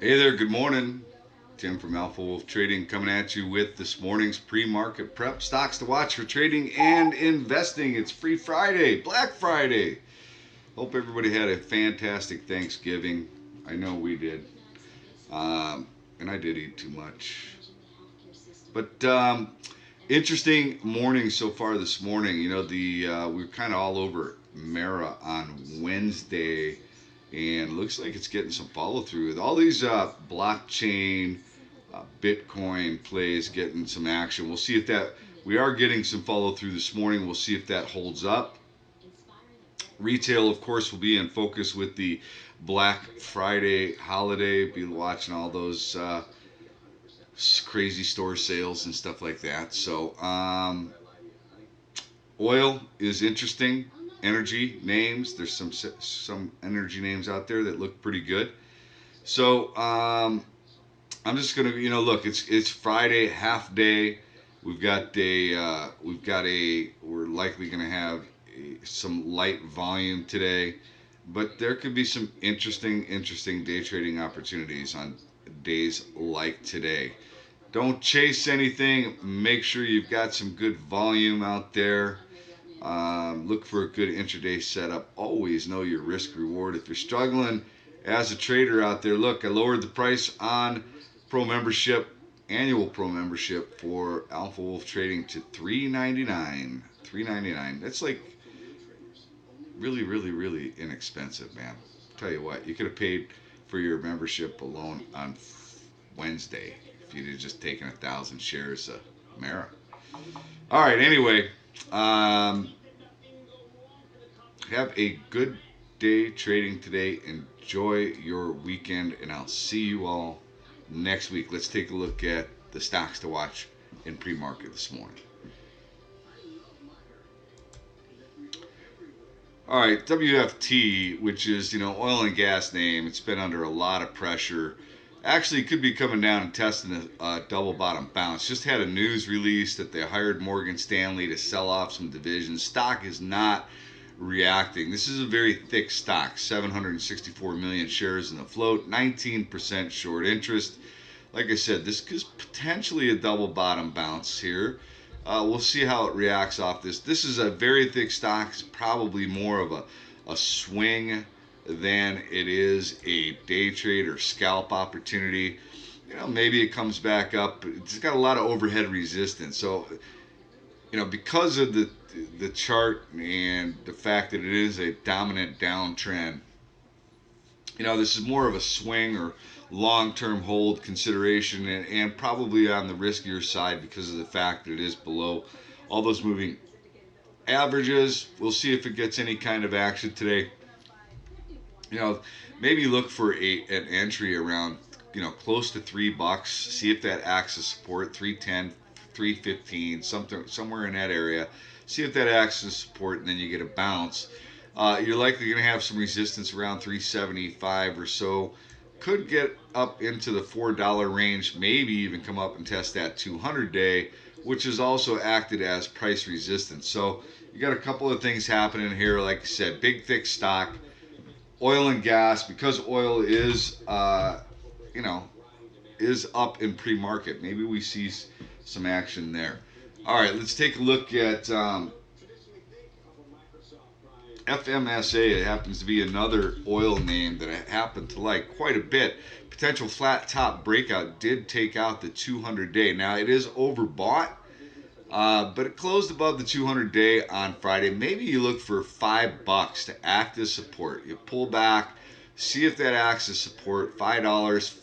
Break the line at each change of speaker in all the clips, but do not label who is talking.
Hey there, good morning. Tim from Alpha Wolf Trading coming at you with this morning's pre-market prep stocks to watch for trading and investing. It's Free Friday, Black Friday. Hope everybody had a fantastic Thanksgiving. I know we did. And I did eat too much. But interesting morning so far this morning. We're kind of all over MERA on Wednesday, and looks like it's getting some follow through with all these blockchain, Bitcoin plays getting some action. We'll see if that we are getting some follow through this morning. We'll see if that holds up. Retail, of course, will be in focus with the Black Friday holiday. Be watching all those crazy store sales and stuff like that. So oil is interesting. Energy names. There's some energy names out there that look pretty good. So I'm just gonna, look. It's Friday, half day. We're likely gonna have some light volume today, but there could be some interesting day trading opportunities on days like today. Don't chase anything. Make sure you've got some good volume out there. Look for a good intraday setup. Always know your risk reward. If you're struggling as a trader out there, look, I lowered the price on pro membership, annual pro membership for Alpha Wolf Trading to $3.99. $3.99. That's like really inexpensive, man. Tell you what, you could have paid for your membership alone on Wednesday if you'd have just taken 1,000 shares of MERA. All right. Anyway, um, have a good day trading today. Enjoy your weekend, and I'll see you all next week. Let's take a look at the stocks to watch in pre-market this morning. All right, WFT, which is oil and gas name, it's been under a lot of pressure. Actually, it could be coming down and testing a double bottom bounce. Just had a news release that they hired Morgan Stanley to sell off some divisions. Stock is not reacting. This is a very thick stock, 764 million shares in the float, 19% short interest. Like I said, this is potentially a double bottom bounce here. We'll see how it reacts off this. This is a very thick stock. It's probably more of a swing than it is a day trade or scalp opportunity. Maybe it comes back up. It's got a lot of overhead resistance. So, because of the chart and the fact that it is a dominant downtrend, this is more of a swing or long-term hold consideration, and probably on the riskier side because of the fact that it is below all those moving averages. We'll see if it gets any kind of action today. Maybe look for an entry around close to $3. See if that acts as support. 310, 315, somewhere in that area. See if that acts as support, and then you get a bounce. You're likely going to have some resistance around 375 or so. Could get up into the $4 range, maybe even come up and test that 200-day, which has also acted as price resistance. So you got a couple of things happening here. Like I said, big thick stock, oil and gas, because oil is is up in pre-market. Maybe we see some action there. All right, let's take a look at FMSA. It happens to be another oil name that I happen to like quite a bit. Potential flat top breakout did take out the 200-day. Now it is overbought, but it closed above the 200-day on Friday. Maybe you look for $5 to act as support. You pull back, see if that acts as support. $5,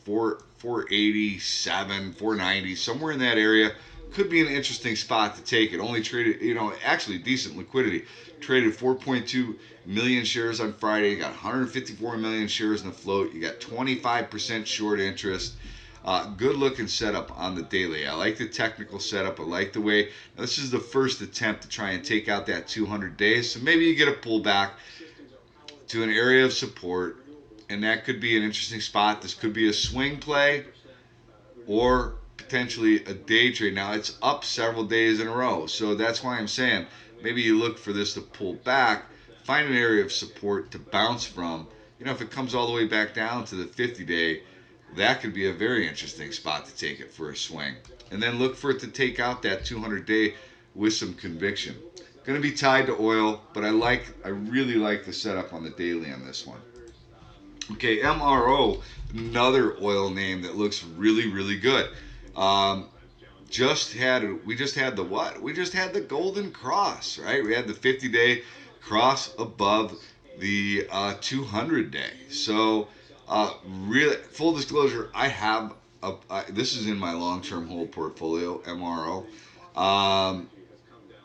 487, 490, somewhere in that area. Could be an interesting spot to take it. Only traded, actually decent liquidity. Traded 4.2 million shares on Friday. You got 154 million shares in the float. You got 25% short interest. Good looking setup on the daily. I like the technical setup. I like the way. Now, this is the first attempt to try and take out that 200 days. So maybe you get a pullback to an area of support, and that could be an interesting spot. This could be a swing play or potentially a day trade. Now it's up several days in a row, so that's why I'm saying maybe you look for this to pull back, find an area of support to bounce from, if it comes all the way back down to the 50-day, that could be a very interesting spot to take it for a swing. And then look for it to take out that 200-day with some conviction. Going to be tied to oil, but I really like the setup on the daily on this one. Okay, MRO, another oil name that looks really, really good. Um, we just had the what? We just had the golden cross, right? We had the 50-day cross above the 200-day. So, really, full disclosure, I have this is in my long-term hold portfolio, MRO. Um,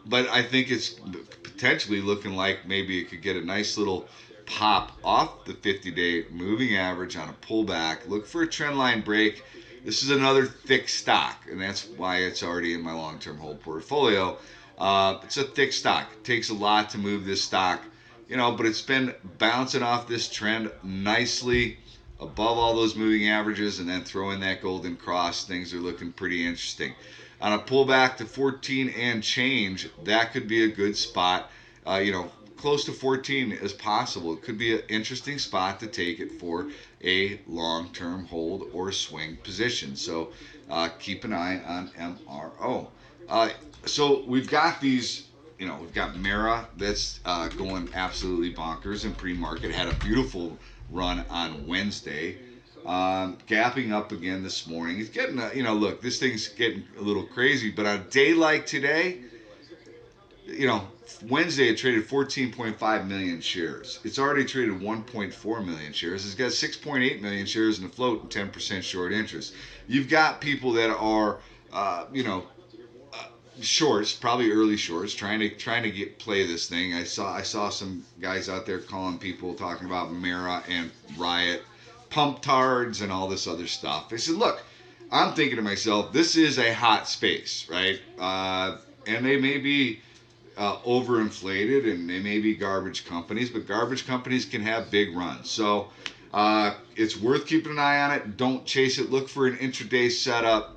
but I think it's potentially looking like maybe it could get a nice little pop off the 50-day moving average on a pullback. Look for a trend line break. This is another thick stock, and that's why it's already in my long-term hold portfolio. It's a thick stock. It takes a lot to move this stock, but it's been bouncing off this trend nicely above all those moving averages, and then throw in that golden cross. Things are looking pretty interesting. On a pullback to 14 and change, that could be a good spot. Close to 14 as possible. It could be an interesting spot to take it for a long-term hold or swing position. So keep an eye on MRO. So we've got these, we've got MERA that's going absolutely bonkers in pre-market. Had a beautiful run on Wednesday. Gapping up again this morning. It's getting, look, this thing's getting a little crazy, but on a day like today, Wednesday it traded 14.5 million shares. It's already traded 1.4 million shares. It's got 6.8 million shares in the float and 10% short interest. You've got people that are, shorts, probably early shorts, trying to play this thing. I saw some guys out there calling people talking about MERA and Riot pump tards and all this other stuff. I said, look, I'm thinking to myself, this is a hot space, right? And they may be overinflated and they may be garbage companies, but garbage companies can have big runs. So it's worth keeping an eye on it. Don't chase it. Look for an intraday setup.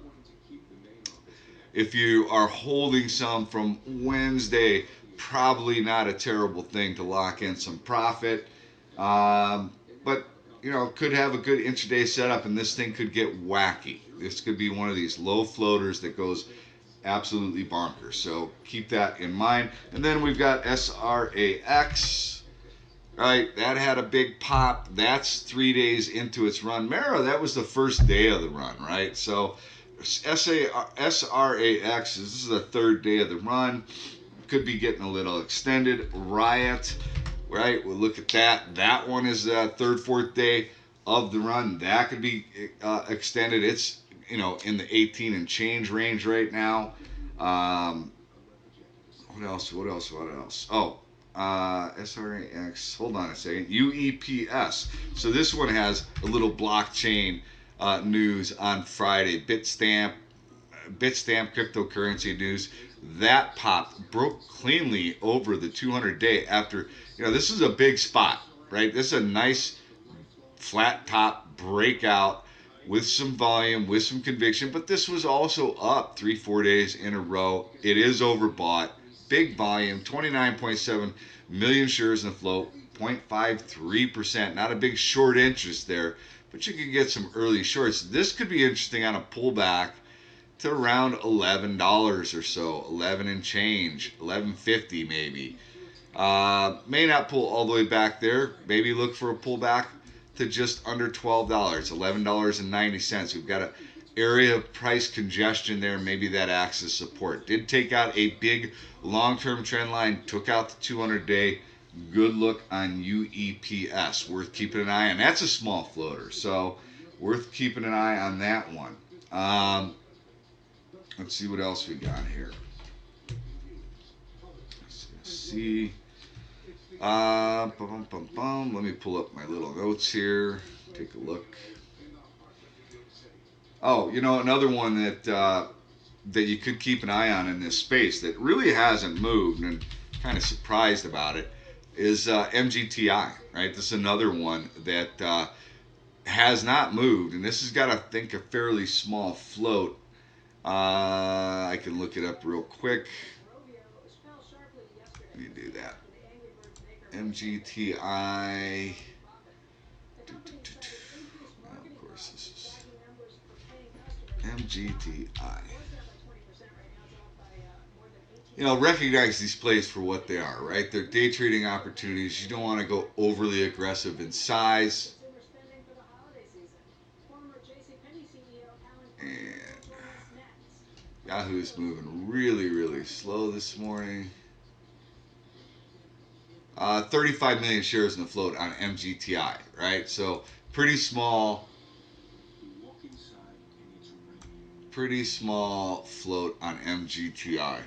If you are holding some from Wednesday, probably not a terrible thing to lock in some profit. But could have a good intraday setup, and this thing could get wacky. This could be one of these low floaters that goes absolutely bonkers. So keep that in mind. And then we've got SRAX. Right, that had a big pop. That's 3 days into its run. MERA, that was the first day of the run, right? So SRAX, this is the third day of the run. Could be getting a little extended. Riot, right? We'll look at that. That one is the third, fourth day of the run. That could be extended. It's in the 18 and change range right now. What else? Oh, SRAX. Hold on a second. UEPS. So this one has a little blockchain news on Friday. Bitstamp cryptocurrency news. That popped, broke cleanly over the 200-day after, this is a big spot, right? This is a nice flat top breakout with some volume, with some conviction, but this was also up 3-4 days in a row. It is overbought. Big volume, 29.7 million shares in the float, 0.53%. Not a big short interest there, but you can get some early shorts. This could be interesting on a pullback to around $11 or so, 11 and change, 11.50 maybe. May not pull all the way back there. Maybe look for a pullback to just under $12, $11.90. We've got an area of price congestion there. Maybe that acts as support. Did take out a big long-term trend line, took out the 200-day. Good look on UEPS. Worth keeping an eye on. That's a small floater, so worth keeping an eye on that one. Let's see what else we got here. Let's see. Let me pull up my little notes here. Take a look. Oh, another one that you could keep an eye on in this space that really hasn't moved, and kind of surprised about it, is MGTI. Right, this is another one that has not moved, and this has got, I think, a fairly small float. I can look it up real quick. Let me do that. MGTI. Well, of course, this is MGTI. Recognize these plays for what they are, right? They're day trading opportunities. You don't want to go overly aggressive in size. And Yahoo's moving really, really slow this morning. 35 million shares in the float on MGTI, right? So pretty small float on MGTI.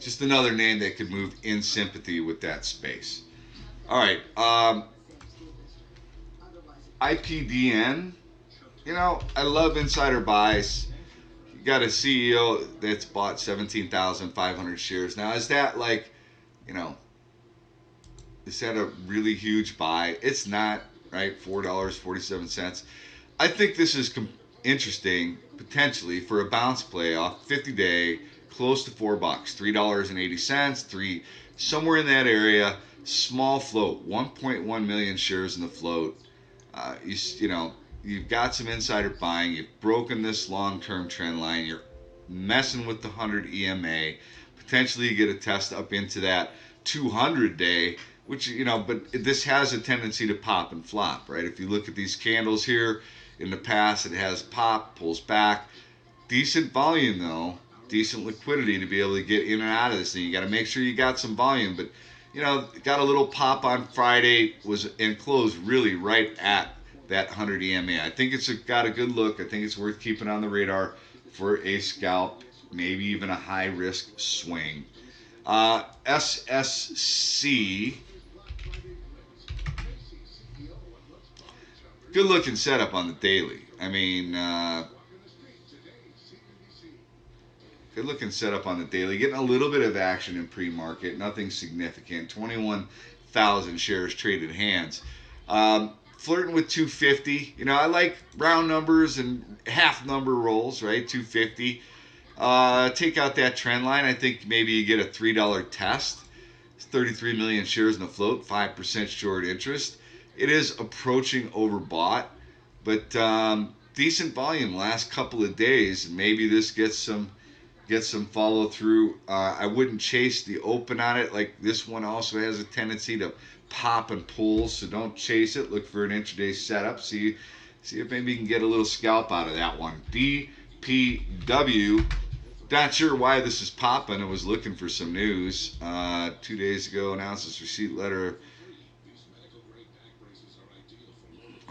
Just another name that could move in sympathy with that space. All right. IPDN. I love insider buys. You got a CEO that's bought 17,500 shares. Now, is that is that a really huge buy? It's not, right? $4.47. I think this is interesting, potentially, for a bounce play off 50-day, close to $4, $3.80, somewhere in that area. Small float, 1.1 million shares in the float. You've got some insider buying. You've broken this long-term trend line. You're messing with the 100 EMA. Potentially you get a test up into that 200-day, which, but this has a tendency to pop and flop, right? If you look at these candles here, in the past it has popped, pulls back. Decent volume, though. Decent liquidity to be able to get in and out of this thing. You got to make sure you got some volume, but got a little pop on Friday, and closed really right at that 100 EMA. I think it's got a good look. I think it's worth keeping on the radar for a scalp, maybe even a high risk swing. SSC, good looking setup on the daily. Good looking setup on the daily. Getting a little bit of action in pre-market. Nothing significant. 21,000 shares traded hands. Flirting with 250. I like round numbers and half number rolls, right? 250. Take out that trend line. I think maybe you get a $3 test. It's 33 million shares in the float, 5% short interest. It is approaching overbought, but decent volume last couple of days. Maybe this gets some follow through. I wouldn't chase the open on it. Like this one also has a tendency to pop and pull, so don't chase it. Look for an intraday setup. See if maybe you can get a little scalp out of that one. DPW. Not sure why this is popping. I was looking for some news. 2 days ago, announces receipt letter.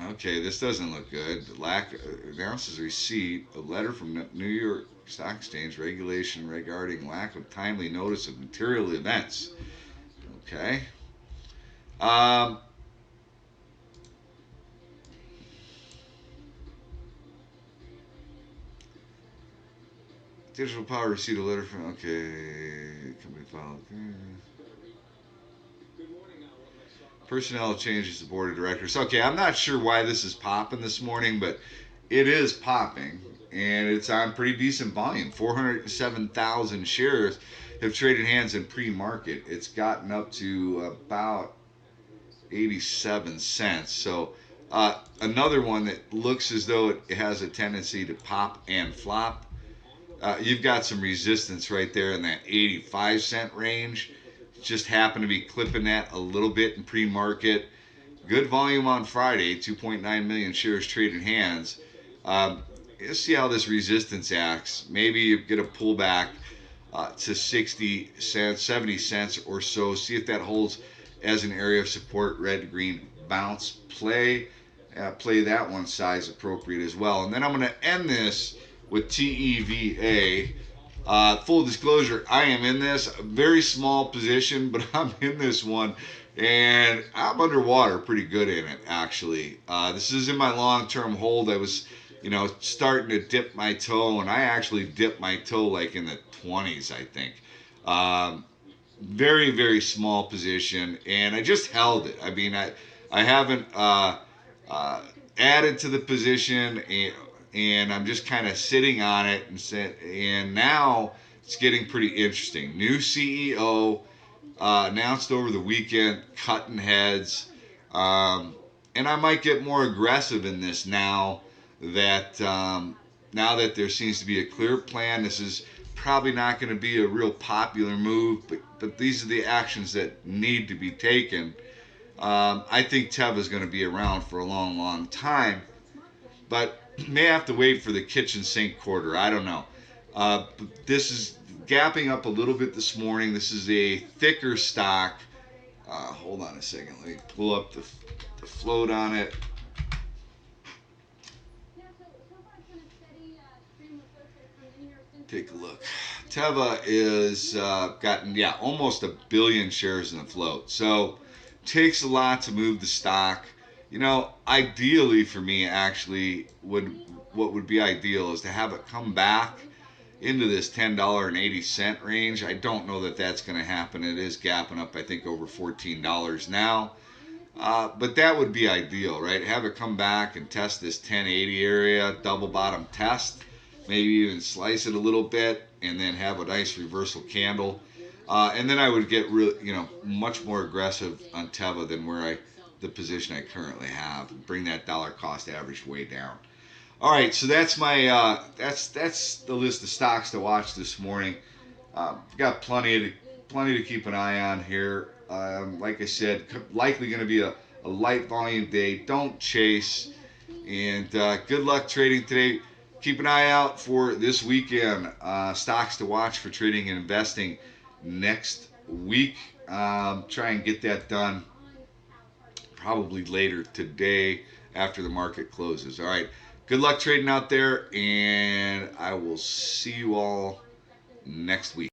Okay, this doesn't look good. Announces receipt, a letter from New York Stock Exchange regulation regarding lack of timely notice of material events. Okay. Digital Power received a letter from, company filed. Personnel changes the board of directors. Okay, I'm not sure why this is popping this morning, but it is popping, and it's on pretty decent volume. 407,000 shares have traded hands in pre-market. It's gotten up to about 87 cents. So another one that looks as though it has a tendency to pop and flop. You've got some resistance right there in that 85-cent range. Just happened to be clipping that a little bit in pre-market. Good volume on Friday, 2.9 million shares traded hands. Let's see how this resistance acts. Maybe you get a pullback to 60 cents, 70 cents or so. See if that holds as an area of support. Red to green bounce play. Play that one size appropriate as well. And then I'm going to end this with TEVA. Full disclosure, I am in this very small position, but I'm in this one, and I'm underwater pretty good in it, actually. This is in my long-term hold. I was, starting to dip my toe, and I actually dipped my toe like in the 20s, I think. Very, very small position, and I just held it. I haven't added to the position, and I'm just kind of sitting on it, and now it's getting pretty interesting. New CEO, announced over the weekend, cutting heads. And I might get more aggressive in this now that there seems to be a clear plan. This is probably not going to be a real popular move, but these are the actions that need to be taken. I think Teva is going to be around for a long, long time, but may have to wait for the kitchen sink quarter. I don't know. This is gapping up a little bit this morning. This is a thicker stock. Hold on a second. Let me pull up the float on it. Take a look. Teva is gotten almost 1 billion shares in the float. So takes a lot to move the stock. Ideally for me, actually, what would be ideal is to have it come back into this $10.80 range. I don't know that that's going to happen. It is gapping up, I think, over $14 now. But that would be ideal, right? Have it come back and test this 1080 area, double bottom test, maybe even slice it a little bit, and then have a nice reversal candle. And then I would get much more aggressive on Teva than the position I currently have, and bring that dollar cost average way down. All right, so that's my that's the list of stocks to watch this morning. Got plenty to keep an eye on here. Like I said, likely going to be a light volume day. Don't chase, and good luck trading today. Keep an eye out for this weekend. Stocks to watch for trading and investing next week. Try and get that done probably later today after the market closes. All right. Good luck trading out there, and I will see you all next week.